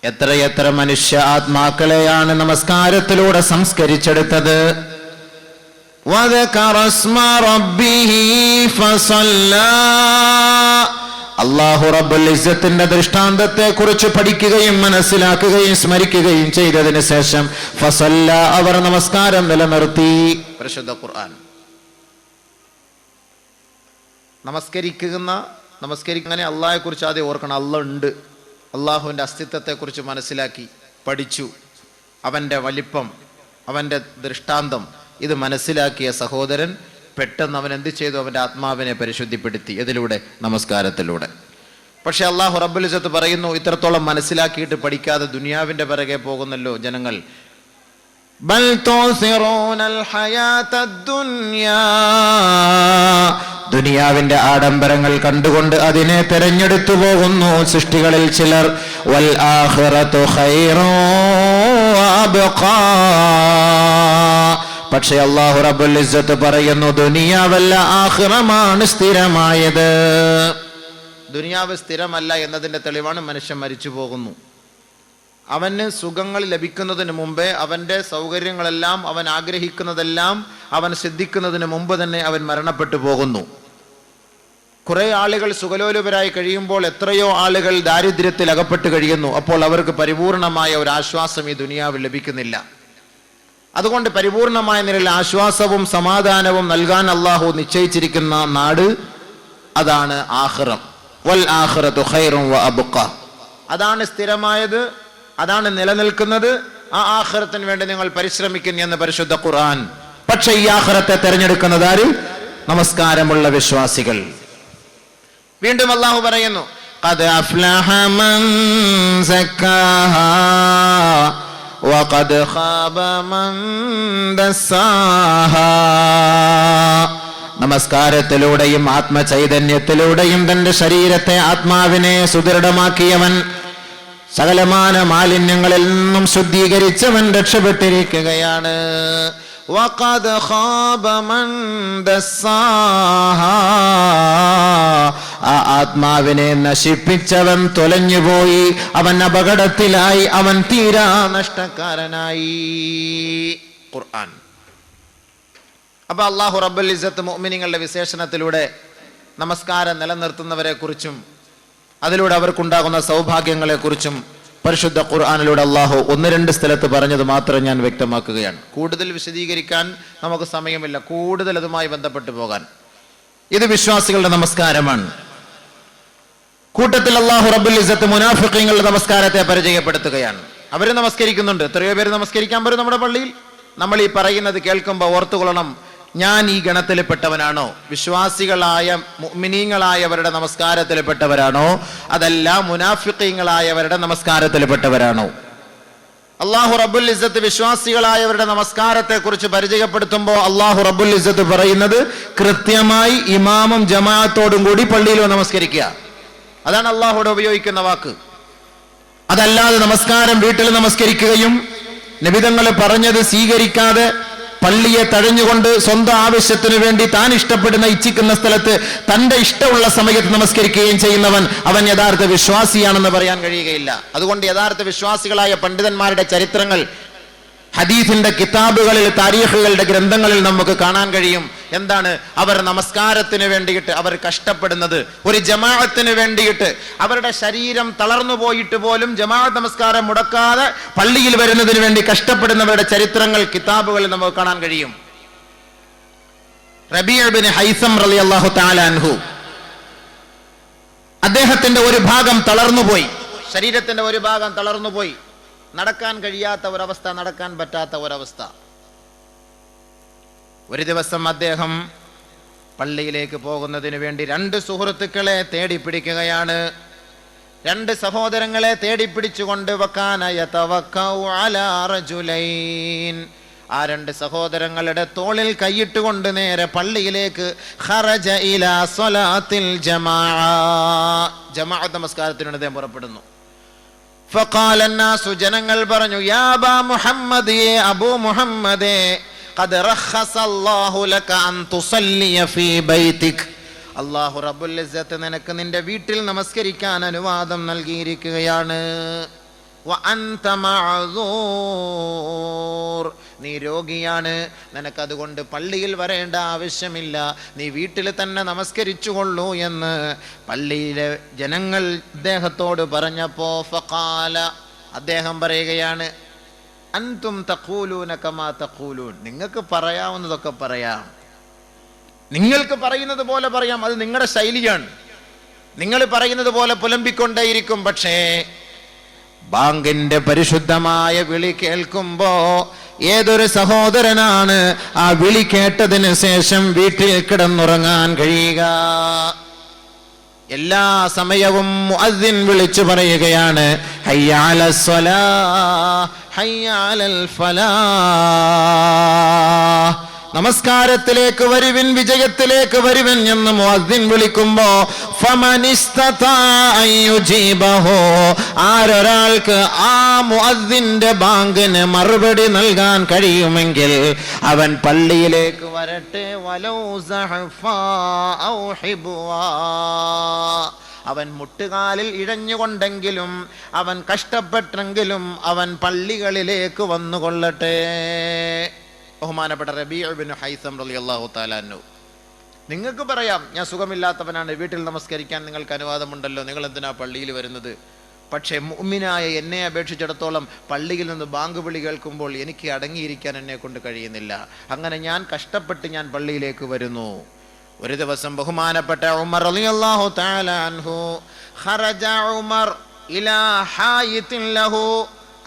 എത്രയെത്ര മനുഷ്യ ആത്മാക്കളെയാണ് നമസ്കാരത്തിലൂടെ സംസ്കരിച്ചെടുത്തത്. അല്ലാഹു റബ്ബുൽ ഇസ്സത്തിന്റെ ദൃഷ്ടാന്തത്തെ കുറിച്ച് പഠിക്കുകയും മനസ്സിലാക്കുകയും സ്മരിക്കുകയും ചെയ്തതിനു ശേഷം ഫസല്ല, അവർ നമസ്കാരം നിലനിർത്തി. പരിശുദ്ധ ഖുർആൻ നമസ്കരിക്കുന്ന അള്ളാഹെ കുറിച്ച് ആദ്യം ഓർക്കണം. അള്ളാഹ് ഉണ്ട്, അള്ളാഹുവിൻ്റെ അസ്തിത്വത്തെക്കുറിച്ച് മനസ്സിലാക്കി പഠിച്ചു. അവൻ്റെ വലിപ്പം, അവൻ്റെ ദൃഷ്ടാന്തം ഇത് മനസ്സിലാക്കിയ സഹോദരൻ പെട്ടെന്ന് അവൻ എന്ത് ചെയ്തു? അവൻ്റെ ആത്മാവിനെ പരിശുദ്ധിപ്പെടുത്തി. ഇതിലൂടെ, നമസ്കാരത്തിലൂടെ. പക്ഷെ അള്ളാഹു റബ്ബുൽ ഇസ്സത്ത് പറയുന്നു, ഇത്രത്തോളം മനസ്സിലാക്കിയിട്ട് പഠിക്കാതെ ദുനിയാവിൻ്റെ പിറകെ പോകുന്നല്ലോ ജനങ്ങൾ. ബൽ തുസിറൂനൽ ഹയാത്തദ് ദുനിയാ, ദുനിയാവിന്റെ ആഡംബരങ്ങൾ കണ്ടുകൊണ്ട് അതിനെ തെരഞ്ഞെടുത്തു പോകുന്നു സൃഷ്ടികളിൽ ചിലർ. വൽ ആഖിറതു ഖൈറു വഅബ്ഖാ, പക്ഷേ അല്ലാഹു റബ്ബുൽ ഇസ്സത്ത് പറയുന്നു, ദുനിയാവല്ല ആഖിറമാണ് സ്ഥിരമായത്. ദുനിയാവ് സ്ഥിരമല്ല എന്നതിന്റെ തെളിവാണ് മനുഷ്യൻ മരിച്ചു പോകുന്നു. അവന് സുഖങ്ങൾ ലഭിക്കുന്നതിന് മുമ്പേ, അവൻ്റെ സൗകര്യങ്ങളെല്ലാം, അവൻ ആഗ്രഹിക്കുന്നതെല്ലാം അവൻ സിദ്ധിക്കുന്നതിന് മുമ്പ് തന്നെ അവൻ മരണപ്പെട്ടു പോകുന്നു. കുറെ ആളുകൾ സുഖലോലുപരായി കഴിയുമ്പോൾ എത്രയോ ആളുകൾ ദാരിദ്ര്യത്തിൽ അകപ്പെട്ട് കഴിയുന്നു. അപ്പോൾ അവർക്ക് പരിപൂർണമായ ഒരു ആശ്വാസം ഈ ദുനിയാവിൽ ലഭിക്കുന്നില്ല. അതുകൊണ്ട് പരിപൂർണമായ നിലയിൽ ആശ്വാസവും സമാധാനവും നൽകാൻ അള്ളാഹു നിശ്ചയിച്ചിരിക്കുന്ന നാട്, അതാണ് ആഖിറം. വൽ ആഖിറതു ഖൈറുൻ വഅബ്ഖാ, അതാണ് സ്ഥിരമായത്, അതാണ് നിലനിൽക്കുന്നത്. ആ ആഖിറത്തിന് വേണ്ടി നിങ്ങൾ പരിശ്രമിക്കുന്നു എന്ന് പരിശുദ്ധ ഖുർആൻ. പക്ഷേ ഈ ആഖിറത്തെ തെരഞ്ഞെടുക്കുന്നത് ആര്? നമസ്കാരമുള്ള വിശ്വാസികൾ. വീണ്ടും അല്ലാഹു പറയുന്നു, ഖദ് അഫ്ലഹ മൻ സക്കാഹാ വഖദ് ഖാബ മൻ ദസ്സാഹാ. നമസ്കാരത്തിലൂടെയും ആത്മചൈതന്യത്തിലൂടെയും തന്റെ ശരീരത്തെ, ആത്മാവിനെ സുദൃഢമാക്കിയവൻ, സകലമാന മാലിന്യങ്ങളിൽ നിന്നും ശുദ്ധീകരിച്ചവൻ രക്ഷപ്പെട്ടിരിക്കുകയാണ്. വഖദ് ഖാബ മൻ ദസ്സാഹാ, ആ ആത്മാവിനെ നശിപ്പിച്ചവൻ തൊലഞ്ഞുപോയി, അവൻ അപകടത്തിലായി, അവൻ തീരാ നഷ്ടക്കാരനായി. ഖുർആൻ. അപ്പൊ അല്ലാഹു റബ്ബുൽ ഇസ്സത്ത് മുഅ്മിനീങ്ങളുടെ വിശേഷണത്തിലൂടെ നമസ്കാരം നിലനിർത്തുന്നവരെ കുറിച്ചും അതിലൂടെ അവർക്കുണ്ടാകുന്ന സൗഭാഗ്യങ്ങളെക്കുറിച്ചും പരിശുദ്ധ ഖുർആനിലൂടെ അള്ളാഹു ഒന്ന് രണ്ട് സ്ഥലത്ത് പറഞ്ഞത് മാത്രം ഞാൻ വ്യക്തമാക്കുകയാണ്. കൂടുതൽ വിശദീകരിക്കാൻ നമുക്ക് സമയമില്ല, കൂടുതൽ അതുമായി ബന്ധപ്പെട്ടു പോകാൻ. ഇത് വിശ്വാസികളുടെ നമസ്കാരമാണ്. കൂട്ടത്തിൽ അള്ളാഹു റബ്ബുൽ ഇസ്സത്ത് മുനാഫിഖീങ്ങളുടെ നമസ്കാരത്തെ പരിചയപ്പെടുത്തുകയാണ്. അവർ നമസ്കരിക്കുന്നുണ്ട്. എത്രയോ പേര് നമസ്കരിക്കാൻ വരും നമ്മുടെ പള്ളിയിൽ. നമ്മൾ ഈ പറയുന്നത് കേൾക്കുമ്പോൾ ഓർത്തുകൊള്ളണം, ഞാൻ ഈ ഗണത്തിൽപ്പെട്ടവനാണോ? വിശ്വാസികളായ മുഅ്മിനീങ്ങളായവരുടെ നമസ്കാരത്തിൽപ്പെട്ടവരാണോ? അതല്ല മുനാഫിഖീങ്ങളായവരുടെ നമസ്കാരത്തിൽപ്പെട്ടവരാണോ? അല്ലാഹു റബ്ബുൽ ഇസ്സത്ത് വിശ്വാസികളായവരുടെ നമസ്കാരത്തെ കുറിച്ച് പരിചയപ്പെടുത്തുമ്പോൾ അല്ലാഹു റബ്ബുൽ ഇസ്സത്ത് പറയുന്നത്, കൃത്യമായി ഇമാമും ജമാഅത്തോടും കൂടി പള്ളിയിൽ നമസ്കരിക്കുക. അതാണ് അല്ലാഹുവിടെ ഉപയോഗിക്കുന്ന വാക്ക്. അതല്ലാതെ നമസ്കാരം വീട്ടിൽ നമസ്കരിക്കുകയും നബിതങ്ങൾ പറഞ്ഞത് സ്വീകരിക്കാതെ പള്ളിയെ തഴഞ്ഞുകൊണ്ട് സ്വന്തം ആവശ്യത്തിനു വേണ്ടി താൻ ഇഷ്ടപ്പെടുന്ന, ഇച്ഛിക്കുന്ന സ്ഥലത്ത് തന്റെ ഇഷ്ടമുള്ള സമയത്ത് നമസ്കരിക്കുകയും ചെയ്യുന്നവൻ, അവൻ യഥാർത്ഥ വിശ്വാസിയാണെന്ന് പറയാൻ കഴിയുകയില്ല. അതുകൊണ്ട് യഥാർത്ഥ വിശ്വാസികളായ പണ്ഡിതന്മാരുടെ ചരിത്രങ്ങൾ ഹദീസിന്റെ കിതാബുകളിൽ, താരീഖുകളുടെ ഗ്രന്ഥങ്ങളിൽ നമുക്ക് കാണാൻ കഴിയും. എന്താണ് അവർ നമസ്കാരത്തിന് വേണ്ടിയിട്ട് അവർ കഷ്ടപ്പെടുന്നത്? ഒരു ജമാഅത്തിന് വേണ്ടിയിട്ട് അവരുടെ ശരീരം തളർന്നു പോയിട്ട് പോലും ജമാഅത്ത് നമസ്കാരം മുടക്കാതെ പള്ളിയിൽ വരുന്നതിന് വേണ്ടി കഷ്ടപ്പെടുന്നവരുടെ ചരിത്രങ്ങൾ കിതാബുകളിൽ നമുക്ക് കാണാൻ കഴിയും. റബീഅ ഇബ്നു ഹൈസം റളിയല്ലാഹു തആല അൻഹു, അദ്ദേഹത്തിന്റെ ഒരു ഭാഗം തളർന്നുപോയി, ശരീരത്തിന്റെ ഒരു ഭാഗം തളർന്നുപോയി, നടക്കാൻ കഴിയാത്ത ഒരവസ്ഥ, നടക്കാൻ പറ്റാത്ത ഒരവസ്ഥ. ഒരു ദിവസം അദ്ദേഹം പള്ളിയിലേക്ക് പോകുന്നതിന് വേണ്ടി രണ്ട് സുഹൃത്തുക്കളെ തേടി പിടിക്കുകയാണ്. രണ്ട് സഹോദരങ്ങളെ തേടി പിടിച്ചുകൊണ്ട് വകാന യതവക്കഉ അലാ റജുലൈൻ, ആ രണ്ട് സഹോദരങ്ങളുടെ തോളിൽ കൈയിട്ടുകൊണ്ട് നേരെ പള്ളിയിലേക്ക് ഖറജ ഇലാ സ്വലാത്തിൽ ജമാഅ, ജമാഅത്ത് നമസ്കാരത്തിന് അദ്ദേഹം പുറപ്പെടുന്നു. ഫഖാല അന്നാസു, ജനങ്ങൾ പറഞ്ഞു, യാ അബാ മുഹമ്മദ്, അബൂ മുഹമ്മദേ, ഖദ് റഖസ അല്ലാഹു ലക അൻ തുസല്ലിയ ഫീ ബൈതിക്, അല്ലാഹു റബ്ബുൽ ഇസ്സത്ത് നിനക്ക് നിന്റെ വീട്ടിൽ നമസ്കരിക്കാൻ അനുവാദം നൽകിയിരിക്കുകയാണ്. വഅൻത മഅ്സൂർ, നീ രോഗിയാണ്, നിനക്കതുകൊണ്ട് പള്ളിയിൽ വരേണ്ട ആവശ്യമില്ല, നീ വീട്ടിൽ തന്നെ നമസ്കരിച്ചുകൊള്ളൂ എന്ന് പള്ളിയിലെ ജനങ്ങൾ അദ്ദേഹത്തോട് പറഞ്ഞപ്പോ ഫഖാല, അദ്ദേഹം പറയുകയാണ്, അൻതും തഖൂലൂന കമാ തഖൂലൂൻ, നിങ്ങൾക്ക് പറയാവുന്നതൊക്കെ പറയാം, നിങ്ങൾക്ക് പറയുന്നത് പോലെ പറയാം, അത് നിങ്ങളുടെ ശൈലിയാണ്, നിങ്ങൾ പറയുന്നത് പോലെ പുലമ്പിക്കൊണ്ടേയിരിക്കും. പക്ഷേ ബാങ്കിന്റെ പരിശുദ്ധമായ വിളി കേൾക്കുമ്പോ ഏതൊരു സഹോദരനാണ് ആ വിളി കേട്ടതിന് ശേഷം വീട്ടിൽ കിടന്നുറങ്ങാൻ കഴിയുക? എല്ലാ സമയവും മുഅദ്ദിൻ വിളിച്ചു പറയുകയാണ്, ഹയ്യ അലസ് സ്വലാഹ്, ഹയ്യ അലൽ ഫലാഹ്, നമസ്കാരത്തിലേക്ക് വരുവിൻ, വിജയത്തിലേക്ക് വരുവിൻ എന്ന് മുഅദ്ദിൻ വിളിക്കുമ്പോ ആരൊരാൾക്ക് ആ മുഅദ്ദിന്റെ ബാങ്കിന് മറുപടി നൽകാൻ കഴിയുമെങ്കിൽ അവൻ പള്ളിയിലേക്ക് വരട്ടെ. വലൗ സഹഫാ ഔ ഹിബ്വാ, അവൻ മുട്ടുകാലിൽ ഇഴഞ്ഞുകൊണ്ടെങ്കിലും അവൻ കഷ്ടപ്പെട്ടെങ്കിലും അവൻ പള്ളികളിലേക്ക് വന്നുകൊള്ളട്ടെ. ബഹുമാനപ്പെട്ട റബീഉ ഇബ്നു ഹൈസം റളിയല്ലാഹു തആല അൻഹു, നിങ്ങൾക്ക് പറയാം ഞാൻ സുഖമില്ലാത്തവനാണ്, വീട്ടിൽ നമസ്കരിക്കാൻ നിങ്ങൾക്ക് അനുവാദമുണ്ടല്ലോ, നിങ്ങൾ എന്തിനാ പള്ളിയിൽ വരുന്നത്? പക്ഷേ മുഅ്മിനായ എന്നെ അപേക്ഷിച്ചിടത്തോളം പള്ളിയിൽ നിന്ന് ബാങ്ക് വിളി കേൾക്കുമ്പോൾ എനിക്ക് അടങ്ങിയിരിക്കാൻ എന്നെ കൊണ്ട് കഴിയുന്നില്ല. അങ്ങനെ ഞാൻ കഷ്ടപ്പെട്ട് ഞാൻ പള്ളിയിലേക്ക് വരുന്നു. ഒരു ദിവസം ബഹുമാനപ്പെട്ട ഉമർ റളിയല്ലാഹു തആല അൻഹു ഖറജ ഉമർ ഇലാ ഹായിത്തിൻ ലഹു,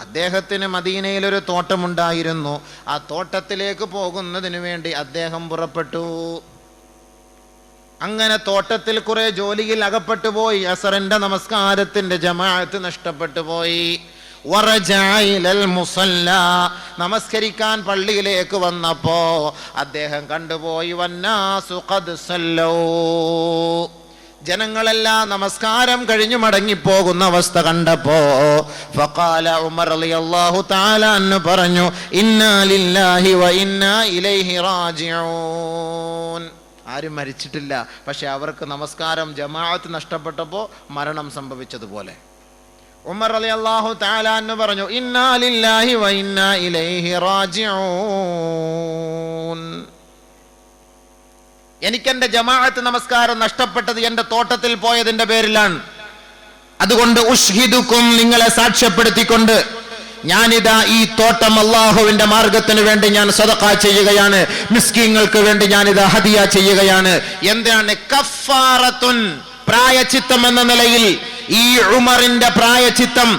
അദ്ദേഹത്തിന് മദീനയിൽ ഒരു തോട്ടമുണ്ടായിരുന്നു. ആ തോട്ടത്തിലേക്ക് പോകുന്നതിന് വേണ്ടി അദ്ദേഹം പുറപ്പെട്ടു. അങ്ങനെ തോട്ടത്തിൽ കുറെ ജോലിയിൽ അകപ്പെട്ടു പോയി. അസറിന്റെ നമസ്കാരത്തിന്റെ ജമാഅത്ത് നഷ്ടപ്പെട്ടു പോയി. നമസ്കരിക്കാൻ പള്ളിയിലേക്ക് വന്നപ്പോ അദ്ദേഹം കണ്ടുപോയി, വന്നാസു ഖദ് സല്ലൂ, ജനങ്ങളെല്ലാം നമസ്കാരം കഴിഞ്ഞു മടങ്ങിപ്പോകുന്ന അവസ്ഥ കണ്ടപ്പോ ഫഖാല ഉമർ റളിയല്ലാഹു തആല അൻഹു പറഞ്ഞു, ഇന്നാ ലില്ലാഹി വ ഇന്നാ ഇലൈഹി റാജിഊൻ. ആരും മരിച്ചിട്ടില്ല, പക്ഷെ അവർക്ക് നമസ്കാരം ജമാഅത്ത് നഷ്ടപ്പെട്ടപ്പോൾ മരണം സംഭവിച്ചതുപോലെ. ഉമർ റളിയല്ലാഹു തആല അൻഹു പറഞ്ഞു, ഇന്നാ ലില്ലാഹി വ ഇന്നാ ഇലൈഹി റാജിഊൻ. എനിക്കെന്റെ ജമാഅത്ത് നമസ്കാരം നഷ്ടപ്പെട്ടത് എന്റെ തോട്ടത്തിൽ പോയതിന്റെ പേരിലാണ്. അതുകൊണ്ട് ഉഷ്ഹിദുക്കും, നിങ്ങളെ സാക്ഷ്യപ്പെടുത്തിക്കൊണ്ട് ഞാനിതാ ഈ തോട്ടം അല്ലാഹുവിന്റെ മാർഗത്തിന് വേണ്ടി ഞാൻ സദഖ ചെയ്യുകയാണ്, മിസ്കീങ്ങൾക്ക് വേണ്ടി ഞാനിതാ ഹദിയ ചെയ്യുകയാണ്. എന്താണ്? കഫാറത്തുൻ, പ്രായച്ചിത്തം എന്ന നിലയിൽ ഈ ഉമറിന്റെ പ്രായച്ചിത്തം,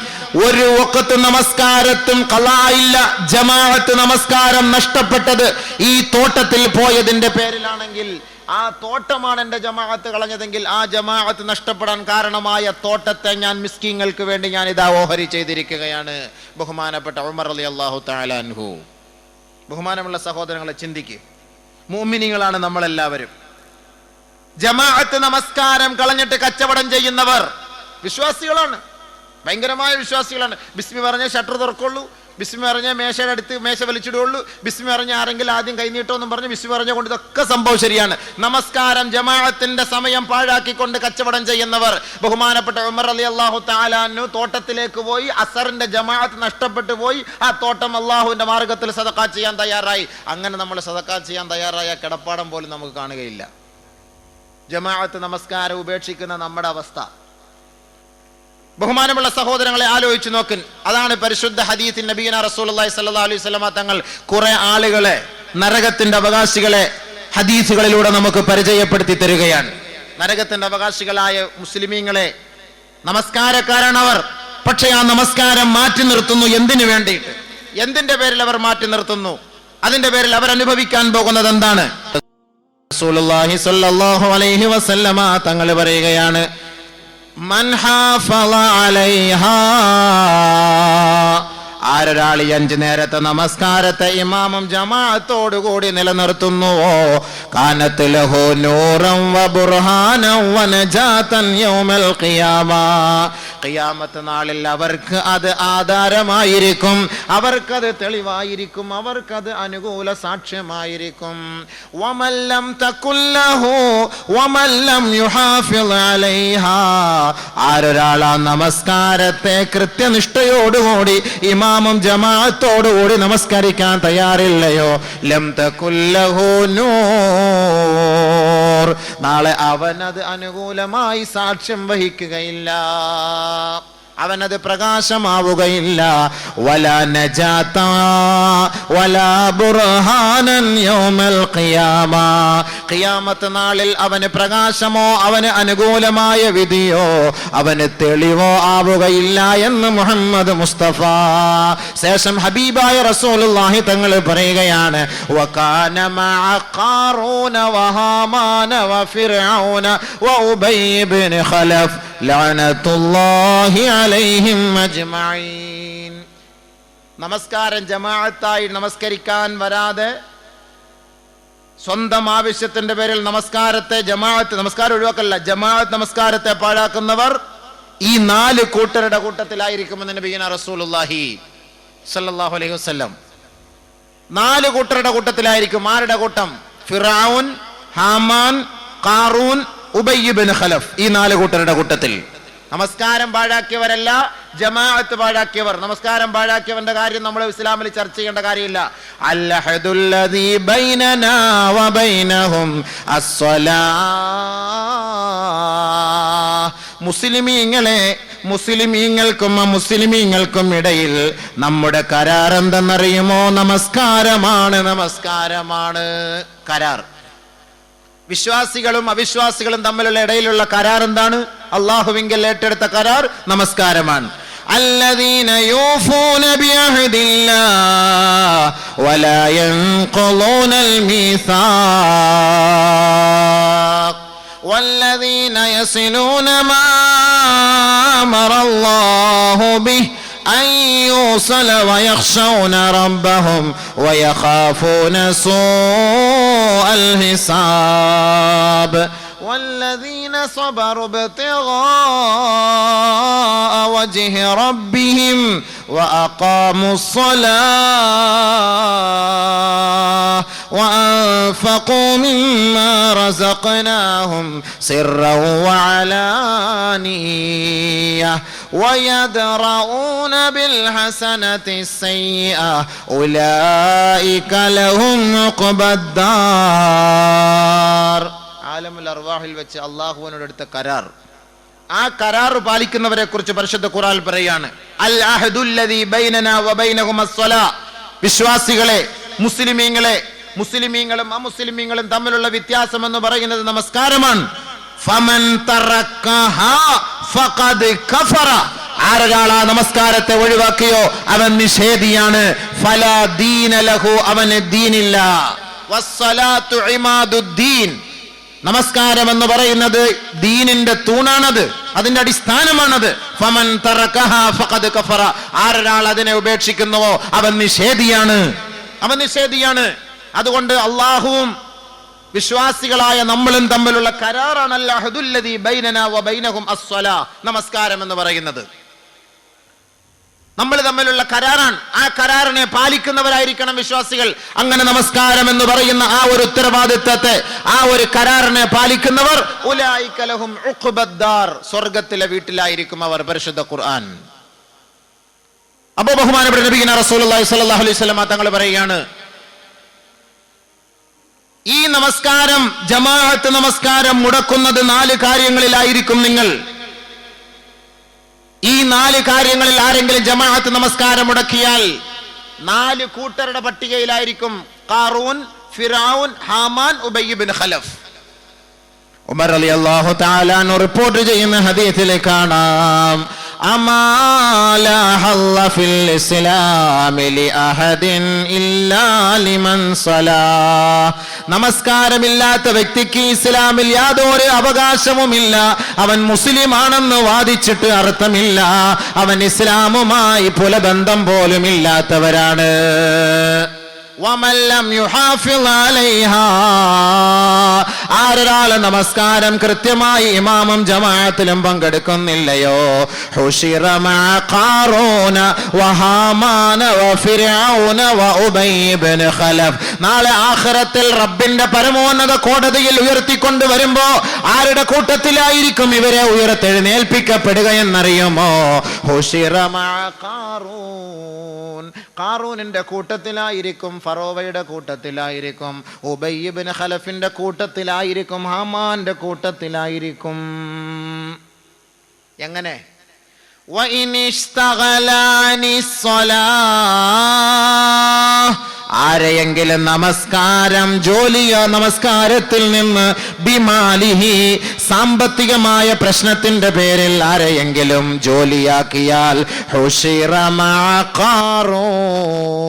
ഒരു വഖത്ത് നമസ്കാരത്തും ഖളായില്ല, ജമാഅത്ത് നമസ്കാരം നഷ്ടപ്പെട്ടത് ഈ തോട്ടത്തിൽ പോയതിന്റെ പേരിലാണെങ്കിൽ, ആ തോട്ടമാണ് എന്റെ ജമാഅത്ത് കളഞ്ഞതെങ്കിൽ ആ ജമാഅത്ത് നഷ്ടപ്പെടാൻ കാരണമായ തോട്ടത്തെ ഞാൻ മിസ്കീങ്ങൾക്ക് വേണ്ടി ഞാൻ ഇതാ ഓഹരി ചെയ്തിരിക്കുകയാണ്. ബഹുമാനപ്പെട്ട ഉമർ റളിയല്ലാഹു തആല അൻഹു. ബഹുമാനമുള്ള സഹോദരങ്ങളെ, ചിന്തിക്കുക, മുഅ്മിനീങ്ങളാണ് നമ്മളെല്ലാവരും. ജമാഅത്ത് നമസ്കാരം കളഞ്ഞിട്ട് കച്ചവടം ചെയ്യുന്നവർ വിശ്വാസികളാണ്, ഭയങ്കരമായ വിശ്വാസികളാണ്. ബിസ്മി പറഞ്ഞ ഷട്ടർ തുറക്കുള്ളൂ, ബിസ്മി പറഞ്ഞ മേശയുടെ അടുത്ത് മേശ വലിച്ചിടുള്ളൂ, ബിസ്മി പറഞ്ഞ ആരെങ്കിലും ആദ്യം കൈനീട്ടോന്നും പറഞ്ഞ് ബിസ്മി പറഞ്ഞുകൊണ്ട് ഇതൊക്കെ സംഭവം ശരിയാണ്. നമസ്കാരം ജമാഅത്തിന്റെ സമയം പാഴാക്കിക്കൊണ്ട് കച്ചവടം ചെയ്യുന്നവർ. ബഹുമാനപ്പെട്ട ഉമർ റളിയല്ലാഹു തആല അൻഹു തോട്ടത്തിലേക്ക് പോയി, അസറിന്റെ ജമാഅത്ത് നഷ്ടപ്പെട്ടു പോയി. ആ തോട്ടം അല്ലാഹുവിന്റെ മാർഗത്തിൽ സദഖ ചെയ്യാൻ തയ്യാറായി. അങ്ങനെ നമ്മൾ സദഖ ചെയ്യാൻ തയ്യാറായ കിടപ്പാടം പോലും നമുക്ക് കാണുകയില്ല. ജമാഅത്ത് നമസ്കാരം ഉപേക്ഷിക്കുന്ന നമ്മുടെ അവസ്ഥ. ബഹുമാനമുള്ള സഹോദരങ്ങളെ, ആലോചിച്ചു നോക്കിൻ. അതാണ് പരിശുദ്ധ ഹദീസിൽ നബിയന റസൂലുള്ളാഹി സ്വല്ലല്ലാഹു അലൈഹി വസല്ലമ തങ്ങൾ കുറെ ആളുകളെ, നരകത്തിന്റെ അവകാശികളെ ഹദീസുകളിലൂടെ നമുക്ക് പരിചയപ്പെടുത്തി തരികയാണ്. നരകത്തിന്റെ അവകാശികളായ മുസ്ലിമീങ്ങളെ, നമസ്കാരക്കാരാണ് അവർ. പക്ഷെ ആ നമസ്കാരം മാറ്റി നിർത്തുന്നു. എന്തിനു വേണ്ടിയിട്ട്? എന്തിന്റെ പേരിൽ അവർ മാറ്റി നിർത്തുന്നു? അതിന്റെ പേരിൽ അവർ അനുഭവിക്കാൻ പോകുന്നത് എന്താണ്? റസൂലുള്ളാഹി സ്വല്ലല്ലാഹു അലൈഹി വസല്ലമ തങ്ങൾ പറയുകയാണ്, മൻ ഹാഫള അലൈഹാ, ആരൊരാൾ 5 നേരത്തെ നമസ്കാരത്തെ ഇമാമും ജമാഅത്തോടു കൂടി നിലനിർത്തുന്നുവോ, കാനത്ത് ലഹു നൂറൻ വ ബുർഹാനൻ വ നജാതൻ യൗമൽ ഖിയാമ, ഖിയാമത്ത് നാളിൽ അവർക്ക് അത് ആധാരമായിരിക്കും, അവർക്കത് തെളിവായിരിക്കും, അവർക്കത് അനുകൂല സാക്ഷ്യമായിരിക്കും. വമല്ലം തകുല്ലഹു വമല്ലം യുഹാഫിദ് അലൈഹാ, ആരൊരാളാ നമസ്കാരത്തെ കൃത്യനിഷ്ഠയോടുകൂടി ഇമാമും ജമാഅത്തോടുകൂടി നമസ്കരിക്കാൻ തയ്യാറില്ലയോ, ലം തകുല്ലഹു നൂർ, നാളെ അവനത് അനുകൂലമായി സാക്ഷ്യം വഹിക്കുകയില്ല, അവനത് പ്രകാശമാവുകയില്ല. വലാ നജാത വലാ ബുർഹാനൻ യൗമൽ ഖിയാമ, ഖിയാമത്ത് നാളിൽ അവന് പ്രകാശമോ അവന് അനുകൂലമായ വിധിയോ അവന് തെളിവോ ആവുകയില്ല എന്ന് മുഹമ്മദ് മുസ്തഫ. ശേഷം ഹബീബായ റസൂലുള്ളാഹി തങ്ങൾ പറയുകയാണ്, വകാന മഅ ഖാറൂന വഹാമാന വഫിർഔന വഉബൈ ഇബ്നു ഖലഫ് ലഅനത്തുല്ലാഹി അലൈഹിം അജ്മഈൻ. നമസ്കാരം ജമാഅത്തായി നമസ്കരിക്കാൻ വരാതെ സ്വന്തം ആവശ്യത്തിന്റെ പേരിൽ നമസ്കാരത്തെ നമസ്കാരം ഒഴിവാക്കല്ല, ജമാഅത്ത് നമസ്കാരത്തെ പാഴാക്കുന്നവർ ഈ 4 കൂട്ടരുടെ കൂട്ടത്തിലായിരിക്കുമെന്ന് നബിയുനാ റസൂലുള്ളാഹി സ്വല്ലല്ലാഹു അലൈഹി വസല്ലം. 4 കൂട്ടരുടെ കൂട്ടത്തിലായിരിക്കും. ആരുടെ കൂട്ടം? ഫിർഔൻ, ഹാമാൻ, ഖാറൂൻ, ഉബൈ ഇബ്നു ഖലഫ്. ഈ 4 കൂട്ടരുടെ കൂട്ടത്തിൽ. നമസ്കാരം പാഴാക്കിയവരല്ല, ജമാഅത്ത് പാഴാക്കിയവർ. നമസ്കാരം പാഴാക്കിയവന്റെ കാര്യം നമ്മൾ ഇസ്ലാമിൽ ചർച്ച ചെയ്യേണ്ട കാര്യമില്ല. അൽഹദുല്ലദീ ബൈനനാ വബൈനഹും അസ്സലാഹ്. മുസ്ലിമീങ്ങൾക്കും അമുസ്ലിമീങ്ങൾക്കും ഇടയിൽ നമ്മുടെ കരാർ എന്തെന്നറിയുമോ? നമസ്കാരമാണ്, നമസ്കാരമാണ് കരാർ. വിശ്വാസികളും അവിശ്വാസികളും തമ്മിലുള്ള ഇടയിലുള്ള കരാർ എന്താണ്? അല്ലാഹുവിങ്കൽ ഏറ്റെടുത്ത കരാർ നമസ്കാരമാണ്. الذين يوفون بعهد الله ولا ينقضون الميثاق والذين يصلون ما أمر الله به أن يوصل ويخشون ربهم ويخافون سوء الحساب والذين صبروا ابتغاء وجه ربهم وأقاموا الصلاة وأنفقوا مما رزقناهم سرا وعلانية ويدرؤون بالحسنة السيئة أولئك لهم عقبى الدار. ആലമുൽ അർവാഹിൽ വെച്ച് അല്ലാഹുവിനോട് എടുത്ത കരാർ. ആ കരാർ പാലിക്കുന്നവരെ കുറിച്ച് പരിശുദ്ധ ഖുർആൻ പറയാണ്, അൽ അഹദുല്ലദീ ബൈനനാ വബൈനഹും അസ്സലാ. വിശ്വാസികളെ, മുസ്ലിമീങ്ങളും അമുസ്ലിമീങ്ങളും തമ്മിലുള്ള വ്യത്യാസം എന്ന് പറയുന്നത് നമസ്കാരമാണ്. ഫമൻ തറക്കഹാ ഫഖദ് കഫറ. ആരൊരാളാ നമസ്കാരത്തെ ഒഴിവാക്കിയോ അവൻ നിഷേധിയാണ്. ഫലാ ദീന ലഹു, അവന് ദീനില്ല. വസ്സലാത്തു ഇമാദുദ്ദീൻ. നമസ്കാരം എന്ന് പറയുന്നത് ദീനിന്റെ തൂണാണത്, അതിന്റെ അടിസ്ഥാനമാണത്. ഫമൻ തറക്കഹാ ഫഖദ് കഫറ. ആരൊരാൾ അതിനെ ഉപേക്ഷിക്കുന്നുവോ അവൻ നിഷേധിയാണ്, അവൻ നിഷേധിയാണ്. അതുകൊണ്ട് അല്ലാഹുവും വിശ്വാസികളായ നമ്മളും തമ്മിലുള്ള കരാറാണ് അൽ അഹദുല്ലദീ ബൈനനാ വബൈനഹും അസ്സലാ. നമസ്കാരം എന്ന് പറയുന്നത് നമ്മൾ തമ്മിലുള്ള കരാറാണ്. ആ കരാറിനെ പാലിക്കുന്നവരായിരിക്കണം വിശ്വാസികൾ. അങ്ങനെ നമസ്കാരം എന്ന് പറയുന്ന ആ ഒരു ഉത്തരവാദിത്തത്തെ, ആ ഒരു കരാറിനെ പാലിക്കുന്നവർ ഉലൈക ലഹും ഉഖ്ബദ്ദാർ, സ്വർഗ്ഗത്തിലെ വീട്ടിലായിരിക്കും അവർ. പരിശുദ്ധ ഖുർആൻ. അപ്പോൾ ബഹുമാനപ്പെട്ട നബിയുനാ റസൂലുള്ളാഹി സ്വല്ലല്ലാഹു അലൈഹി വസല്ലം തങ്ങൾ പറയുകയാണ്, ഈ നമസ്കാരം, ജമാഅത്ത് നമസ്കാരം മുടക്കുന്നത് 4 കാര്യങ്ങളിലായിരിക്കും നിങ്ങൾ. ഈ 4 കാര്യങ്ങളിൽ ആരെങ്കിലും ജമാഅത്ത് നമസ്കാരം മുടക്കിയാൽ 4 കൂട്ടരുടെ പട്ടികയിലായിരിക്കും ഖാറൂൻ, ഫിർഔൻ, ഹാമാൻ, ഉബൈ ഇബ്നു ഖലഫ്. ഉമർ റളിയല്ലാഹു തആല അൻഹു റിപ്പോർട്ട് ചെയ്യുന്ന ഹദീസിൽ കാണാം, അമാ ലാ ഹല്ല ഫിൽ ഇസ്ലാമി ലിഅഹദിൻ ഇല്ലാ ലിമൻ സലാ. നമസ്കാരമില്ലാത്ത വ്യക്തിക്ക് ഇസ്ലാമിൽ യാതൊരു അവകാശവുമില്ല. അവൻ മുസ്ലിം ആണെന്ന് വാദിച്ചിട്ട് അർത്ഥമില്ല. അവൻ ഇസ്ലാമുമായി പുലബന്ധം പോലും ഇല്ലാത്തവരാണ്. വമൻ ലം യുഹാഫിള് അലൈഹാ, ആരൊരാൾ നമസ്കാരം കൃത്യമായി ഇമാമും ജമാഅത്തിലും പങ്കെടുക്കുന്നില്ലയോ, ഹുശിറ മഅ ഖാറൂന വഹാമാന വഫിർഔന വഉബയ്യ് ഇബ്നു ഖലഫ്, നാളെ ആഖിറത്തിൽ റബ്ബിന്റെ പരമോന്നത കോടതിയിൽ ഉയർത്തിക്കൊണ്ട് വരുമ്പോ ആരുടെ കൂട്ടത്തിലായിരിക്കും ഇവരെ ഉയർത്തെഴുന്നേൽപ്പിക്കപ്പെടുക എന്നറിയുമോ? ഹുശിറ മഅ ഖാറൂൻ, ഖാറൂനിന്റെ കൂട്ടത്തിലായിരിക്കും, ഫറോവയുടെ കൂട്ടത്തിലായിരിക്കും, ഉബയ്യ് ഇബ്നു ഖലഫിന്റെ കൂട്ടത്തിലായിരിക്കും, ഹാമാന്റെ കൂട്ടത്തിലായിരിക്കും. എങ്ങനെ? ആരെയെങ്കിലും നമസ്കാരം ജോലിയോ നമസ്കാരത്തിൽ നിന്ന് ബിമാലിഹി സാമ്പത്തികമായ പ്രശ്നത്തിന്റെ പേരിൽ ആരെയെങ്കിലും ജോലിയാക്കിയാൽ ഹുശിറ മഅ ഖാറൂൻ,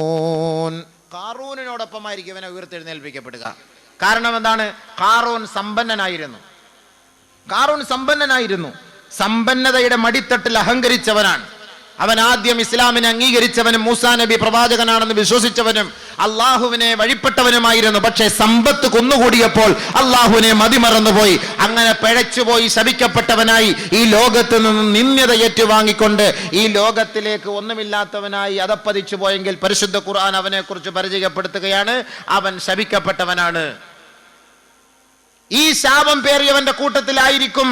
ഖാറൂനിനോടൊപ്പമായിരിക്കും ഇവനെ ഉയർത്തെഴുന്നേൽപ്പിക്കപ്പെടുക. കാരണം എന്താണ്? ഖാറൂൻ സമ്പന്നനായിരുന്നു. ഖാറൂൻ സമ്പന്നനായിരുന്നു. സമ്പന്നതയുടെ മടിത്തട്ടിൽ അഹങ്കരിച്ചവനാണ് അവൻ. ആദ്യം ഇസ്ലാമിനെ അംഗീകരിച്ചവനും മൂസാ നബി പ്രവാചകനാണെന്ന് വിശ്വസിച്ചവനും അള്ളാഹുവിനെ വഴിപ്പെട്ടവനുമായിരുന്നു. പക്ഷേ സമ്പത്ത് കുന്നുകൂടിയപ്പോൾ അള്ളാഹുവിനെ മതിമറന്നുപോയി. അങ്ങനെ പിഴച്ചുപോയി ശപിക്കപ്പെട്ടവനായി ഈ ലോകത്ത് നിന്ന് നിന്ദ്യത ഏറ്റുവാങ്ങിക്കൊണ്ട് ഈ ലോകത്തിലേക്ക് ഒന്നുമില്ലാത്തവനായി അതപ്പതിച്ചു പോയെങ്കിൽ പരിശുദ്ധ ഖുർആൻ അവനെ കുറിച്ച് പരിചയപ്പെടുത്തുകയാണ്, അവൻ ശപിക്കപ്പെട്ടവനാണ്. ഈ ശാപം പേറിയവന്റെ കൂട്ടത്തിലായിരിക്കും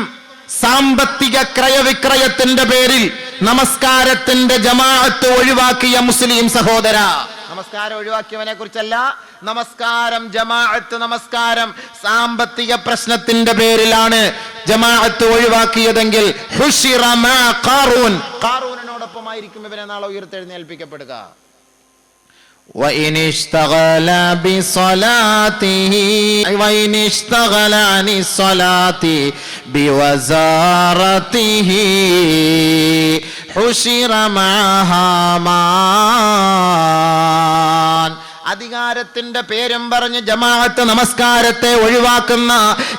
സാമ്പത്തിക ക്രയവിക്രയത്തിന്റെ പേരിൽ നമസ്കാരത്തിന്റെ ജമാഅത്ത് ഒഴിവാക്കിയ മുസ്ലിം സഹോദര. നമസ്കാരം ഒഴിവാക്കിയവനെ കുറിച്ചല്ല, നമസ്കാരം ജമാഅത്ത്, നമസ്കാരം സാമ്പത്തിക പ്രശ്നത്തിന്റെ പേരിലാണ് ജമാഅത്ത് ഒഴിവാക്കിയതെങ്കിൽ ഹുശിറ മഅ ഖാറൂൻ, ഖാറൂനിനോടൊപ്പമായിരിക്കും ഇവനെ നാളെ ഉയർത്തെഴുന്നേൽപ്പിക്കപ്പെടുക. وإن اشتغل بصلاته وإن اشتغل عن الصلاة بوزارته حشر مع هامان. അധികാരത്തിന്റെ പേരും പറഞ്ഞ് ജമാഅത്ത് നമസ്കാരത്തെ ഒഴിവാക്കുന്ന,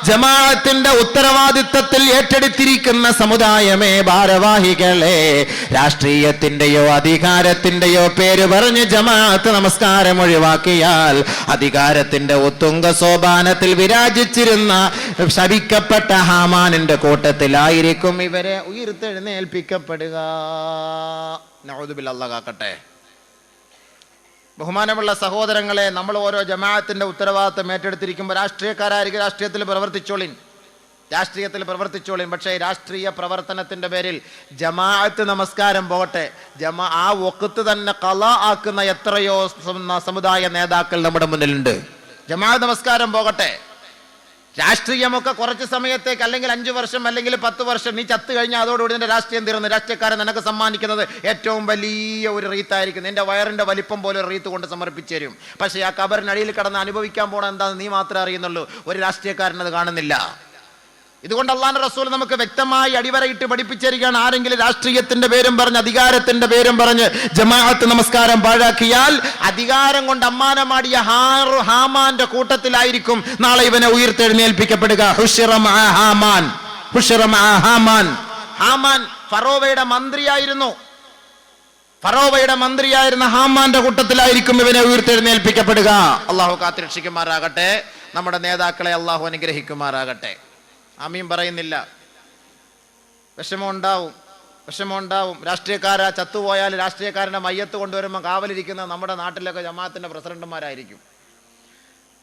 ജമാഅത്തിന്റെ ഉത്തരവാദിത്തത്തിൽ ഏറ്റെടുത്തിരിക്കുന്ന സമുദായമേ, ഭാരവാഹികളെ, രാഷ്ട്രീയത്തിന്റെയോ അധികാരത്തിന്റെയോ പേര് പറഞ്ഞ് ജമാഅത്ത് നമസ്കാരം ഒഴിവാക്കിയാൽ അധികാരത്തിന്റെ ഉത്തുംഗ സോപാനത്തിൽ വിരാജിച്ചിരുന്ന ശപിക്കപ്പെട്ട ഹാമാനിന്റെ കൂട്ടത്തിലായിരിക്കും ഇവരെ ഉയർത്തെഴുന്നേൽപ്പിക്കപ്പെടുക. നഊദു ബില്ലാഹ്, അല്ലാഹു കാക്കട്ടെ. ബഹുമാനമുള്ള സഹോദരങ്ങളെ, നമ്മൾ ഓരോ ജമാഅത്തിന്റെ ഉത്തരവാദിത്തം ഏറ്റെടുത്തിരിക്കുമ്പോൾ രാഷ്ട്രീയക്കാരായിരിക്കും, രാഷ്ട്രീയത്തിൽ പ്രവർത്തിച്ചോളിൻ. പക്ഷേ രാഷ്ട്രീയ പ്രവർത്തനത്തിന്റെ പേരിൽ ജമാഅത്ത് നമസ്കാരം പോകട്ടെ, ആ വഖത്ത് തന്നെ ഖളാ ആക്കുന്ന എത്രയോ സമുദായ നേതാക്കൾ നമ്മുടെ മുന്നിലുണ്ട്. ജമാഅത്ത് നമസ്കാരം പോകട്ടെ, രാഷ്ട്രീയമൊക്കെ കുറച്ച് സമയത്തേക്ക്, അല്ലെങ്കിൽ 5 വർഷം അല്ലെങ്കിൽ 10 വർഷം, നീ ചത്തു കഴിഞ്ഞാൽ അതോടുകൂടി നിന്റെ രാഷ്ട്രീയം തീർന്നു. രാഷ്ട്രീയക്കാരൻ നിനക്ക് സമ്മാനിക്കുന്നത് ഏറ്റവും വലിയ ഒരു റീത്തായിരിക്കും. നിന്റെ വയറിന്റെ വലിപ്പം പോലെ ഒരു റീത്ത് കൊണ്ട് സമർപ്പിച്ചു തരും. പക്ഷേ ആ കബറിനടിയിൽ കിടന്ന് അനുഭവിക്കാൻ പോണ എന്താണെന്ന് നീ മാത്രമേ അറിയുന്നുള്ളൂ. ഒരു രാഷ്ട്രീയക്കാരൻ അത് കാണുന്നില്ല. ഇതുകൊണ്ട് അല്ലാഹുവിന്റെ റസൂൽ നമുക്ക് വ്യക്തമായി അടിവരയിട്ട് പഠിപ്പിച്ചിരിക്കുകയാണ്, ആരെങ്കിലും രാഷ്ട്രീയത്തിന്റെ പേരും പറഞ്ഞ്, അധികാരത്തിന്റെ പേരും പറഞ്ഞ് ജമാഅത്ത് നമസ്കാരം പാഴാക്കിയാൽ അധികാരം കൊണ്ട് അമ്മാനമാടിയ ഹാമാന്റെ കൂട്ടത്തിലായിരിക്കും നാളെ ഇവനെ ഉയർത്തെഴുന്നേൽപ്പിക്കപ്പെടുക. ഹുശിറ മഅ ഹാമാൻ, ഹുശിറ മഅ ഹാമാൻ. ഹാമാൻ ഫറോവയുടെ മന്ത്രിയായിരുന്നു. ഫറോവയുടെ മന്ത്രിയായിരുന്ന ഹാമാന്റെ കൂട്ടത്തിലായിരിക്കും ഇവനെ ഉയർത്തെഴുന്നേൽപ്പിക്കപ്പെടുക. അള്ളാഹു കാത്തുരക്ഷിക്കുമാറാകട്ടെ. നമ്മുടെ നേതാക്കളെ അള്ളാഹു അനുഗ്രഹിക്കുമാറാകട്ടെ. ആമീൻ പറയുന്നില്ല. വിഷമമുണ്ടാവും. രാഷ്ട്രീയക്കാരാ ചത്തുപോയാൽ രാഷ്ട്രീയക്കാരൻ്റെ മയ്യത്ത് കൊണ്ടുവരുമ്പോൾ കാവലിരിക്കുന്ന നമ്മുടെ നാട്ടിലൊക്കെ ജമാഅത്തിന്റെ പ്രസിഡന്റുമാരായിരിക്കും,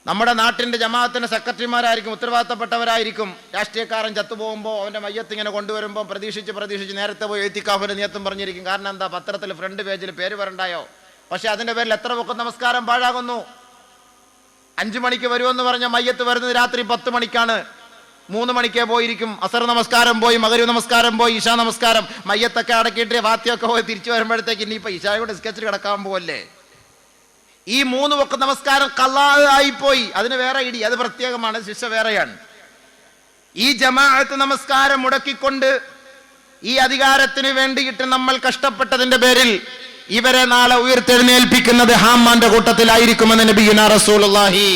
നമ്മുടെ നാട്ടിന്റെ ജമാഅത്തിന്റെ സെക്രട്ടറിമാരായിരിക്കും, ഉത്തരവാദിത്തപ്പെട്ടവരായിരിക്കും. രാഷ്ട്രീയക്കാരൻ ചത്തുപോകുമ്പോൾ അവന്റെ മയ്യത്ത് ഇങ്ങനെ കൊണ്ടുവരുമ്പോൾ പ്രതീക്ഷിച്ച് നേരത്തെ പോയി എഴുത്തിക്കാഫിന്റെ നിയത്തും പറഞ്ഞിരിക്കും. കാരണം എന്താ? പത്രത്തിൽ ഫ്രണ്ട് പേജിൽ പേര് വരണ്ടായോ? പക്ഷെ അതിന്റെ പേരിൽ എത്ര വഖത്ത് നമസ്കാരം പാഴാകുന്നു. 5 മണിക്ക് വരുമെന്ന് പറഞ്ഞ മയ്യത്ത് വരുന്നത് രാത്രി 10 മണിക്കാണ്. 3 മണിക്കേ പോയിരിക്കും. അസർ നമസ്കാരം പോയി, മഗ്‌രിബ് നമസ്കാരം പോയി, ഇശാ നമസ്കാരം, മയ്യത്തൊക്കെ അടക്കിയിട്ട് വാത്തിയൊക്കെ പോയി തിരിച്ചു വരുമ്പോഴത്തേക്ക് ഇനിയിപ്പോൾ ഇശായോട് സ്കെച്ചിൽ കിടക്കാൻ പോവല്ലേ. ഈ 3 വഖത്ത് നമസ്കാരം ഖളാ ആയിപ്പോയി. അതിന് വേറെ ഇടി, അത് പ്രത്യേകമാണ്, ശിക്ഷ വേറെയാണ്. ഈ ജമാഅത്ത് നമസ്കാരം മുടക്കിക്കൊണ്ട് ഈ അധികാരത്തിന് വേണ്ടിയിട്ട് നമ്മൾ കഷ്ടപ്പെട്ടതിന്റെ പേരിൽ ഇവരെ നാളെ ഉയർത്തെഴുന്നേൽപ്പിക്കുന്നത് ഹാമാന്റെ കൂട്ടത്തിലായിരിക്കുമെന്ന് നബിയുനാ റസൂലുള്ളാഹി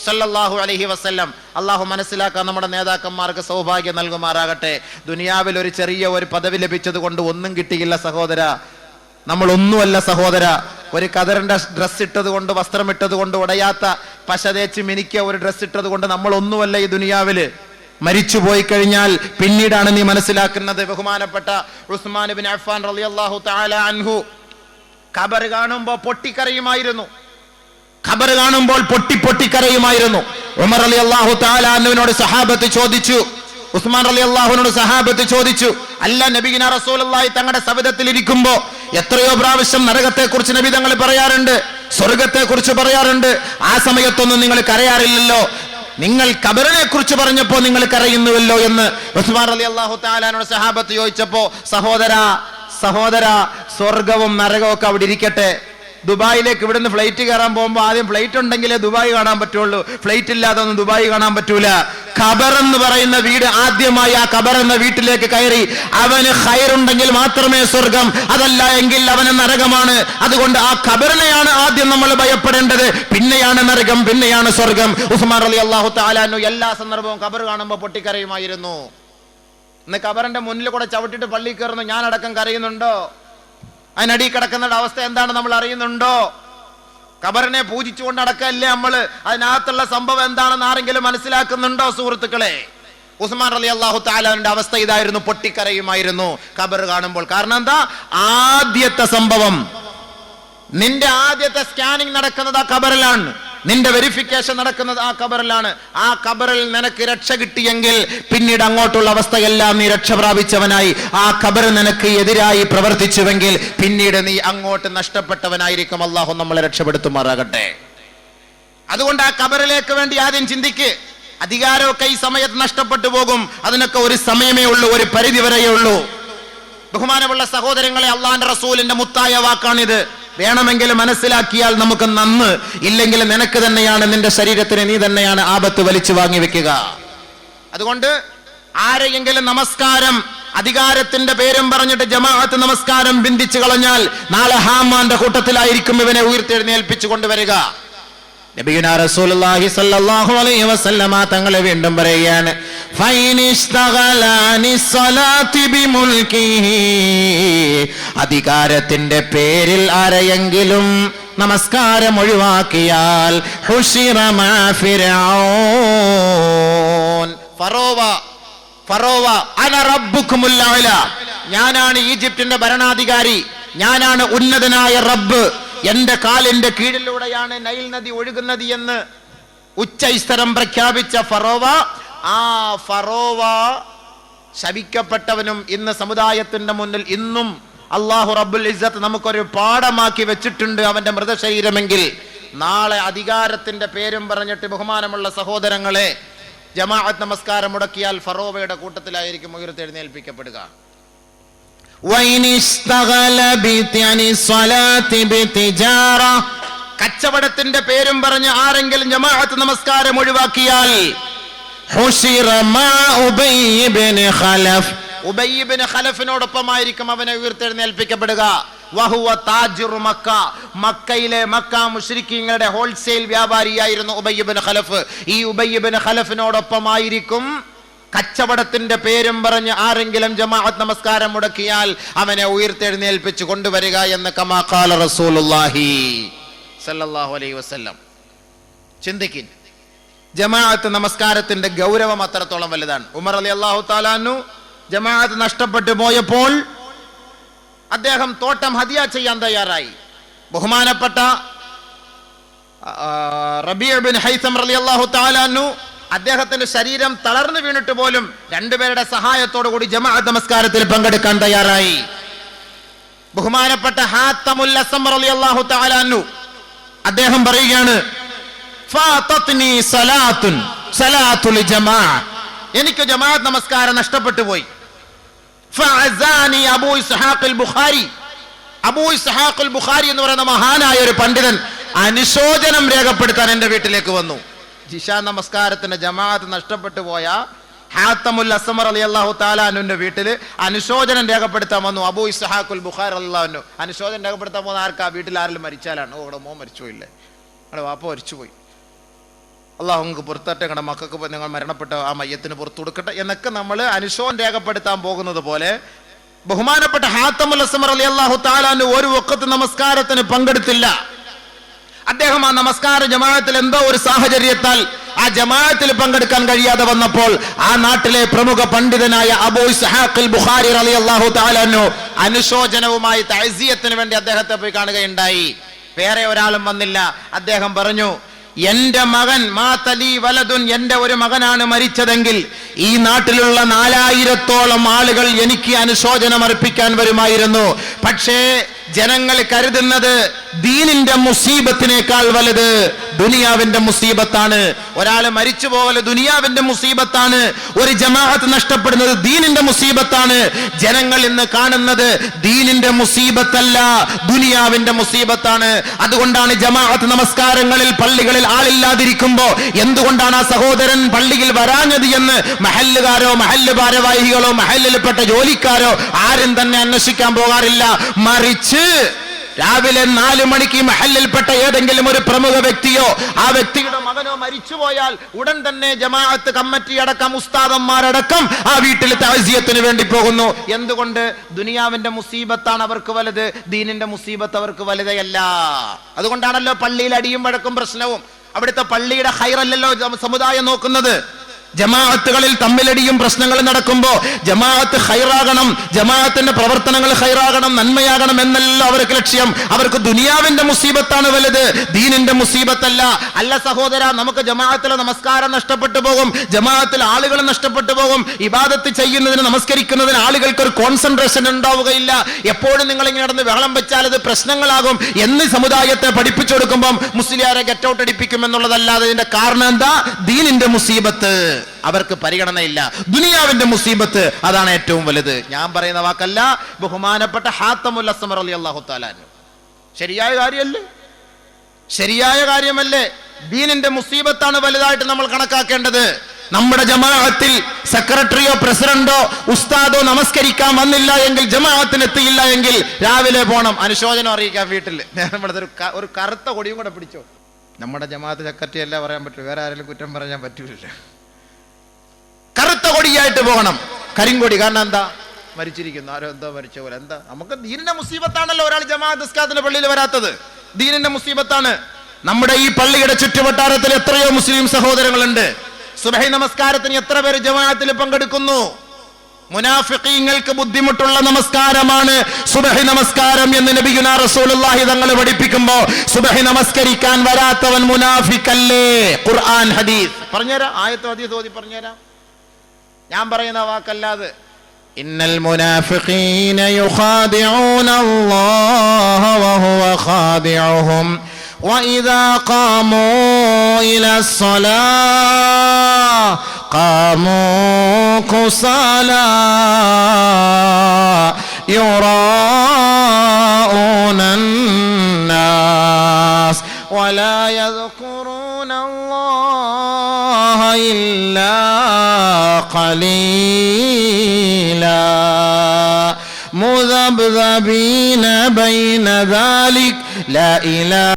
സല്ലല്ലാഹു അലൈഹി വസല്ലം. അള്ളാഹു മനസ്സിലാക്കാൻ നമ്മുടെ നേതാക്കന്മാർക്ക് സൗഭാഗ്യം നൽകുമാറാകട്ടെ. ദുനിയാവിൽ ഒരു ചെറിയ ഒരു പദവി ലഭിച്ചത് കൊണ്ട് ഒന്നും കിട്ടിയില്ല സഹോദര, നമ്മൾ ഒന്നുമല്ല സഹോദര. ഒരു കതറിന്റെ ഡ്രസ്സ് ഇട്ടത് കൊണ്ട്, വസ്ത്രം ഇട്ടത് കൊണ്ട്, ഉടയാത്ത പശ തേച്ച് മിനിക്കിയ ഒരു ഡ്രസ്സ് ഇട്ടത് കൊണ്ട് നമ്മൾ ഒന്നുമല്ല ഈ ദുനിയാവില്. മരിച്ചു പോയി കഴിഞ്ഞാൽ പിന്നീടാണ് നീ മനസ്സിലാക്കുന്നത്. ബഹുമാനപ്പെട്ട ഉസ്മാൻ ഇബ്നു അഫ്ഫാൻ റളിയല്ലാഹു തആല അൻഹു ഖബർ കാണുമ്പോൾ പൊട്ടിക്കരയുമായിരുന്നു. ഖബർ കാണുമ്പോൾ പൊട്ടിക്കരയുമായിരുന്നു. ഉമർ റളിയല്ലാഹു തആല അൻഹുവിനോട് സഹാബത്ത് ചോദിച്ചു, ഉസ്മാൻ റളിയല്ലാഹുവിനോട് സഹാബത്ത് ചോദിച്ചു, അല്ല നബിയിന റസൂലുള്ളാഹി തങ്ങളുടെ സവിധത്തിൽ ഇരിക്കുമ്പോ എത്രയോ പ്രാവശ്യം നരകത്തെ കുറിച്ച് നബി തങ്ങൾ പറയാറുണ്ട്, സ്വർഗത്തെ കുറിച്ച് പറയാറുണ്ട്, ആ സമയത്തൊന്നും നിങ്ങൾ കരയാറില്ലല്ലോ, നിങ്ങൾ ഖബറിനെ കുറിച്ച് പറഞ്ഞപ്പോ നിങ്ങൾ കരയുന്നുവല്ലോ എന്ന് ഉസ്മാൻ റളിയല്ലാഹു തആലയോട് സഹാബത്ത് ചോദിച്ചപ്പോ, സഹോദര സ്വർഗവും നരകവും ഒക്കെ അവിടെ ഇരിക്കട്ടെ, ദുബായിലേക്ക് ഇവിടുന്ന് ഫ്ലൈറ്റ് കയറാൻ പോകുമ്പോൾ ആദ്യം ഫ്ലൈറ്റ് ഉണ്ടെങ്കിലേ ദുബായ് കാണാൻ പറ്റുള്ളൂ, ഫ്ലൈറ്റ് ഇല്ലാതെ ഒന്നും ദുബായ് കാണാൻ പറ്റൂല. ഖബർ എന്ന് പറയുന്ന വീട്, ആദ്യമായി ആ ഖബർ എന്ന വീട്ടിലേക്ക് കയറി അവന് ഖൈറുണ്ടെങ്കിൽ മാത്രമേ സ്വർഗം, അതല്ല എങ്കിൽ അവന് നരകമാണ്. അതുകൊണ്ട് ആ ഖബറിനെയാണ് ആദ്യം നമ്മൾ ഭയപ്പെടേണ്ടത്, പിന്നെയാണ് നരകം, പിന്നെയാണ് സ്വർഗം. ഉസ്മാൻ റളിയല്ലാഹു തആല അൻഹു എല്ലാ സന്ദർഭവും ഖബർ കാണുമ്പോൾ പൊട്ടിക്കരയുമായിരുന്നു. ഇന്ന് ഖബറിന്റെ മുന്നിൽ കൂടെ ചവിട്ടിട്ട് പള്ളി കയറുന്നു, ഞാനടക്കം കരയുന്നുണ്ടോ? അതിനടി കിടക്കുന്ന അവസ്ഥ എന്താണ് നമ്മൾ അറിയുന്നുണ്ടോ? ഖബറിനെ പൂജിച്ചുകൊണ്ട് അടക്കല്ലേ നമ്മള്. അതിനകത്തുള്ള സംഭവം എന്താണെന്ന് ആരെങ്കിലും മനസ്സിലാക്കുന്നുണ്ടോ സുഹൃത്തുക്കളെ? ഉസ്മാൻ റളിയല്ലാഹു തആലയുടെ അവസ്ഥ ഇതായിരുന്നു, പൊട്ടിക്കരയുമായിരുന്നു ഖബർ കാണുമ്പോൾ. കാരണം എന്താ? ആദ്യത്തെ സംഭവം, നിന്റെ ആദ്യത്തെ സ്കാനിങ് നടക്കുന്നത് ആ ഖബറിലാണ്, നിന്റെ വെരിഫിക്കേഷൻ നടക്കുന്നത് ആ ഖബറിലാണ്. ആ ഖബറിൽ നിനക്ക് രക്ഷ കിട്ടിയെങ്കിൽ പിന്നീട് അങ്ങോട്ടുള്ള അവസ്ഥയെല്ലാം നീ രക്ഷ പ്രാപിച്ചവനായി. ആ ഖബർ നിനക്ക് എതിരായി പ്രവർത്തിച്ചുവെങ്കിൽ പിന്നീട് നീ അങ്ങോട്ട് നഷ്ടപ്പെട്ടവനായിരിക്കും. അല്ലാഹു നമ്മളെ രക്ഷപ്പെടുത്തുമാറാകട്ടെ. അതുകൊണ്ട് ആ ഖബറിലേക്ക് വേണ്ടി ആദ്യം ചിന്തിക്ക്. അധികാരമൊക്കെ ഈ സമയത്ത് നഷ്ടപ്പെട്ടു പോകും, അതിനൊക്കെ ഒരു സമയമേ ഉള്ളൂ, ഒരു പരിധി വരെയേ ഉള്ളൂ. ബഹുമാനമുള്ള സഹോദരങ്ങളെ, അള്ളാന്റെ റസൂലിന്റെ മുത്തായ വാക്കാണിത്. വേണമെങ്കിൽ മനസ്സിലാക്കിയാൽ നമുക്ക് നന്ന്, ഇല്ലെങ്കിൽ നിനക്ക് തന്നെയാണ്, നിന്റെ ശരീരത്തിന് നീ തന്നെയാണ് ആപത്ത് വലിച്ചു വാങ്ങി വെക്കുക. അതുകൊണ്ട് ആരെയെങ്കിലും നമസ്കാരം, അധികാരത്തിന്റെ പേരും പറഞ്ഞിട്ട് ജമാഅത്ത് നമസ്കാരം ബന്ധിച്ചു കളഞ്ഞാൽ നാളെ ഹാമാന്റെ കൂട്ടത്തിലായിരിക്കും ഇവനെ ഉയർത്തെഴുന്നേൽപ്പിച്ചു കൊണ്ടുവരിക. നബിയുനാ റസൂലുള്ളാഹി സ്വല്ലല്ലാഹു അലൈഹി വസല്ലമ തങ്ങളെ വീണ്ടും പറയുകയാണ്, അധികാരത്തിന്റെ പേരിൽ ആരെയെങ്കിലും നമസ്കാരം ഒഴിവാക്കിയാൽ ഫറോവ അന റബ്ബുക്കുമുൽ അഅല, ഞാനാണ് ഈജിപ്തിന്റെ ഭരണാധികാരി, ഞാനാണ് ഉന്നതനായ റബ്ബ്, എന്റെ കാലിന്റെ കീഴിലൂടെയാണ് നൈൽ നദി ഒഴുകുന്നത് എന്ന് ഉച്ചൈസ്തരം പ്രഖ്യാപിച്ച ഫറോവ, ആ ഫറോവ ശപിക്കപ്പെട്ടവനും ഇന്ന് സമുദായത്തിന്റെ മുന്നിൽ ഇന്നും അല്ലാഹു റബ്ബുൽ ഇസ്സത്ത് നമുക്കൊരു പാഠമാക്കി വെച്ചിട്ടുണ്ട് അവന്റെ മൃതശരീരമെങ്കിൽ. നാളെ അധികാരത്തിന്റെ പേരും പറഞ്ഞിട്ട് ബഹുമാനമുള്ള സഹോദരങ്ങളെ ജമാഅത്ത് നമസ്കാരം മുടക്കിയാൽ ഫറോവയുടെ കൂട്ടത്തിലായിരിക്കും ഉയർത്തെഴുന്നേൽപ്പിക്കപ്പെടുക. കച്ചവടത്തിന്റെ പേരും പറഞ്ഞ് ആരെങ്കിലും ജമാഅത്ത് നമസ്കാരം ഒഴിവാക്കിയാൽ ഉബയ്യ് ഇബ്നു ഖലഫിനോടൊപ്പമായിരിക്കും അവനെ ഉയർത്തെഴുന്നേൽപ്പിക്കപ്പെടുക. വഹുവ താജിറു മക്ക, മക്കയിലെ മക്ക മുശ്രിക്കീങ്ങളുടെ ഹോൾസെയിൽ വ്യാപാരിയായിരുന്നു ഉബയ്യ് ഇബ്നു ഖലഫ്. ഈ ഉബയ്യ് ഇബ്നു ഖലഫിനോടൊപ്പമായിരിക്കും കച്ചവടത്തിന്റെ പേരും പറഞ്ഞ് ആരെങ്കിലും ജമാഅത്ത് നമസ്കാരം മുടക്കിയാൽ അവനെ ഉയർത്തെഴുന്നേൽപ്പിച്ചു കൊണ്ടുവരിക എന്ന് കമാ ഖാല റസൂലുള്ളാഹി സല്ലല്ലാഹു അലൈഹി വസല്ലം. ചിന്തിക്കിൻ, ജമാഅത്ത് നമസ്കാരത്തിന്റെ ഗൗരവം അത്രത്തോളം വലുതാണ്. ഉമർ റളിയല്ലാഹു തആല അൻഹു ജമാഅത്ത് നഷ്ടപ്പെട്ടു പോയപ്പോൾ അദ്ദേഹം തോട്ടം ഹദിയ ചെയ്യാൻ തയ്യാറായി. ബഹുമാനപ്പെട്ട റബീഅ് ബിൻ ഹൈസം റളിയല്ലാഹു തആല അൻഹു അദ്ദേഹത്തിന്റെ ശരീരം തളർന്നു വീണിട്ട് പോലും രണ്ടുപേരുടെ സഹായത്തോടു കൂടി ജമാഅത്ത് നമസ്കാരത്തിൽ പങ്കെടുക്കാൻ തയ്യാറായി. ബഹുമാനപ്പെട്ട ഹാത്തമുൽ അസ്സം റളിയല്ലാഹു തആല അൻഹു അദ്ദേഹം പറയുകയാണ്, ഫാതത്നി സലാത്തുൽ ജമാഅ, എനിക്ക് ജമാഅത്ത് നമസ്കാരം നഷ്ടപ്പെട്ടു പോയി. ഫഅസാനി അബൂ ഇസ്ഹാഖ് അൽ-ബുഖാരി, അബൂ ഇസ്ഹാഖ് അൽ-ബുഖാരി എന്ന് പറയുന്ന മഹാനായ ഒരു പണ്ഡിതൻ അനുശോചനം രേഖപ്പെടുത്താൻ എന്റെ വീട്ടിലേക്ക് വന്നു. ജിഷാ നമസ്കാരത്തിന്റെ ജമാഅത്ത് നഷ്ടപ്പെട്ടു പോയ ഹാത്തമുൽ അസ്സം റളിയല്ലാഹു തആല അൻഹുവിന്റെ വീട്ടിൽ അനുശോചനം രേഖപ്പെടുത്താൻ വന്നു അബൂ ഇസ്ഹാഖ് അൽ-ബുഖാരി റളിയല്ലാഹു അൻഹു. അനുശോചനം രേഖപ്പെടുത്താൻ പോകുന്ന ആർക്കാ? വീട്ടിൽ ആരെങ്കിലും മരിച്ചാലാണ്. ഓ, ഇവിടെ മോൻ മരിച്ചുപോയില്ലേ, അവിടെ വാപ്പ മരിച്ചുപോയി, അള്ളാഹു നിങ്ങൾക്ക് പുറത്തട്ടെ, നിങ്ങളുടെ മക്കൾക്ക് നിങ്ങൾ മരണപ്പെട്ട ആ മയ്യത്തിന് പുറത്തു കൊടുക്കട്ടെ എന്നൊക്കെ നമ്മൾ അനുശോചനം രേഖപ്പെടുത്താൻ പോകുന്നത് പോലെ ബഹുമാനപ്പെട്ട ഹാത്തമുൽ അസ്മർ റളിയല്ലാഹു തആല അൻഹു ഒരു വഖത്ത് നമസ്കാരത്തിന് പങ്കെടുത്തില്ല. അദ്ദേഹം ആ നമസ്കാര ജമാഅത്തിൽ എന്തോ ഒരു സാഹചര്യത്താൽ ആ ജമാഅത്തിൽ പങ്കെടുക്കാൻ കഴിയാതെ വന്നപ്പോൾ ആ നാട്ടിലെ പ്രമുഖ പണ്ഡിതനായ അബൂ ഇസ്ഹാഖ് അൽ ബുഖാരി റളിയല്ലാഹു തആല അൻഹു അനുശോചനവുമായി തഅസിയത്തിന് വേണ്ടി അദ്ദേഹത്തെ പോയി കാണുകയുണ്ടായി. വേറെ ഒരാളും വന്നില്ല. അദ്ദേഹം പറഞ്ഞു, എന്റെ മകൻ മാതലി വലതുൻ, എന്റെ ഒരു മകനാണ് മരിച്ചതെങ്കിൽ ഈ നാട്ടിലുള്ള 4000-ഓളം ആളുകൾ എനിക്ക് അനുശോചനം അർപ്പിക്കാൻ വരുമായിരുന്നു. പക്ഷേ ജനങ്ങൾ കരുതുന്നത് ദീനിന്റെ മുസീബത്തിനേക്കാൾ വലുത് ദുനിയാവിന്റെ മുസീബത്താണ്. ഒരാൾ മരിച്ചു പോകല് ദുനിയാവിന്റെ മുസീബത്താണ്, ഒരു ജമാഅത്ത് നഷ്ടപ്പെടുന്നത് ദീനിന്റെ മുസീബത്താണ്. ജനങ്ങൾ ഇന്ന് കാണുന്നത് ദീനിന്റെ മുസീബത്തല്ല, ദുനിയാവിന്റെ മുസീബത്താണ്. അതുകൊണ്ടാണ് ജമാഅത്ത് നമസ്കാരങ്ങളിൽ പള്ളികളിൽ ആളില്ലാതിരിക്കുമ്പോ എന്തുകൊണ്ടാണ് ആ സഹോദരൻ പള്ളിയിൽ വരാഞ്ഞത് എന്ന് മഹല്ലുകാരോ മഹല്ല് ഭാരവാഹികളോ മഹല്ലിൽപ്പെട്ട ജോലിക്കാരോ ആരും തന്നെ അന്വേഷിക്കാൻ പോകാറില്ല. മറിച്ച് രാവിലെ 4 മണിക്ക് മഹല്ലിൽപ്പെട്ട ഏതെങ്കിലും ഒരു പ്രമുഖ വ്യക്തിയോ ആ വ്യക്തിയുടെ മകനോ മരിച്ചുപോയാൽ ഉടൻ തന്നെ ജമാഅത്ത് കമ്മിറ്റി അടക്കം ഉസ്താദന്മാരടക്കം ആ വീട്ടിൽ തഅസിയത്തിന് വേണ്ടി പോകുന്നു. എന്തുകൊണ്ട്? ദുനിയാവിന്റെ മുസീബത്താണ് അവർക്ക് വലുത്, ദീനിന്റെ മുസീബത്ത് അവർക്ക് വലുതല്ല. അതുകൊണ്ടാണല്ലോ പള്ളിയിൽ അടിയും വഴക്കും പ്രശ്നവും. അവിടുത്തെ പള്ളിയുടെ ഖൈറല്ലല്ലോ സമുദായം നോക്കുന്നത്. ജമാഅത്തുകളിൽ തമ്മിലടിയും പ്രശ്നങ്ങൾ നടക്കുമ്പോ ജമാഅത്ത് ഖൈറാകണം, ജമാഅത്തിന്റെ പ്രവർത്തനങ്ങൾ ഖൈറാകണം, നന്മയാകണം എന്നല്ല അവർക്ക് ലക്ഷ്യം. അവർക്ക് ദുനിയാവിന്റെ മുസീബത്താണ് വലുത്, ദീനിന്റെ മുസീബത്തല്ല. അല്ല സഹോദര, നമുക്ക് ജമാഅത്തിലെ നമസ്കാരം നഷ്ടപ്പെട്ടു പോകും, ജമാഅത്തിൽ ആളുകൾ നഷ്ടപ്പെട്ടു പോകും. ഇബാദത്ത് ചെയ്യുന്നതിന് നമസ്കരിക്കുന്നതിന് ആളുകൾക്ക് ഒരു കോൺസെൻട്രേഷൻ ഉണ്ടാവുകയില്ല. എപ്പോഴും നിങ്ങൾ ഇങ്ങനെ നടന്ന് ബഹളം വെച്ചാൽ അത് പ്രശ്നങ്ങളാകും എന്ന് സമുദായത്തെ പഠിപ്പിച്ചു കൊടുക്കുമ്പോൾ മുസ്ലിയാരെ ഗെറ്റ് ഔട്ട് അടിപ്പിക്കും എന്നുള്ളതല്ലാതെ ഇതിന്റെ കാരണം എന്താ? ദീനിന്റെ മുസീബത്ത് അവർക്ക് പരിഗണനയില്ല, ദുനിയാവിന്റെ മുസീബത്ത് അതാണ് ഏറ്റവും വലുത്. ഞാൻ പറയുന്ന വാക്കല്ല, ബഹുമാനപ്പെട്ട ഹാത്തമുൽ അസ്മർ റളിയല്ലാഹു തആല അൻഹു. ശരിയായ കാര്യമല്ലേ? ശരിയായ കാര്യമല്ലേ? ദീനിന്റെ മുസീബത്താണ് വലുതായിട്ട് നമ്മൾ കണക്കാക്കേണ്ടത്. നമ്മുടെ ജമാഅത്തിൽ സെക്രട്ടറിയോ പ്രസിഡന്റോ ഉസ്താദോ നമസ്കരിക്കാൻ വന്നില്ല എങ്കിൽ, ജമാഅത്തിന് എത്തിയില്ല എങ്കിൽ രാവിലെ പോണം അനുശോചനം അറിയിക്കാൻ വീട്ടിൽ. നമ്മുടെ ഒരു കറുത്ത കൊടിയും കൂടെ പിടിച്ചോ. നമ്മുടെ ജമാഅത്ത് സെക്രട്ടറി അല്ല പറയാൻ പറ്റൂ, വേറെ ആരെങ്കിലും കുറ്റം പറയാൻ പറ്റൂല. കറുത്ത കൊടിയായിട്ട് പോകണം, കരിങ്കൊടി. കാരണം എന്താ? മരിച്ചിരിക്കുന്നു, ആരോ എന്തോ മരിച്ച പോലെ. എന്താ? നമുക്ക് ദീനിന്റെ മുസീബത്താണല്ലോ ഒരാൾ ജമാഅത്ത് നിസ്കാരത്തിന്റെ പള്ളിയിൽ വരാത്തത്, ദീനിന്റെ മുസീബത്താണ്. നമ്മുടെ ഈ പള്ളിയുടെ ചുറ്റുവട്ടാരത്തിൽ എത്രയോ മുസ്ലിം സഹോദരങ്ങളുണ്ട്. സുബ്ഹി നമസ്കാരത്തിന് എത്ര പേര് ജമാഅത്തിൽ പങ്കെടുക്കുന്നു? മുനാഫിഖീങ്ങൾക്ക് ബുദ്ധിമുട്ടുള്ള നമസ്കാരമാണ് സുബ്ഹി നമസ്കാരം എന്ന് നബിയുനാ റസൂലുള്ളാഹി തങ്ങൾ പഠിപ്പിക്കുമ്പോൾ സുബ്ഹി നമസ്കരിക്കാൻ വരാത്തവൻ മുനാഫിഖല്ലേ? ഖുർആൻ ഹദീസ് പറഞ്ഞുതരാം, ആയത്ത് ഹദീസ് ഓതി പറഞ്ഞുതരാം. ഞാൻ പറയുന്ന വാക്കല്ലാതെ. ഇന്നൽ മുനാഫിഖീന യുഖാദിഊന അല്ലാഹ വഹുവ ഖാദിഉഹും വഇദാ ഖാമൂ ഇലസ്സലാ ഖാമൂ ഖുസാലാ യുറാഊന അന്നാസ് വലാ യദ്കുറൂന അല്ലാഹ ഇല്ലാ ഖലീലാ മുദബ്ദബീന ബൈന ദാലിക ലാ ഇലാഹ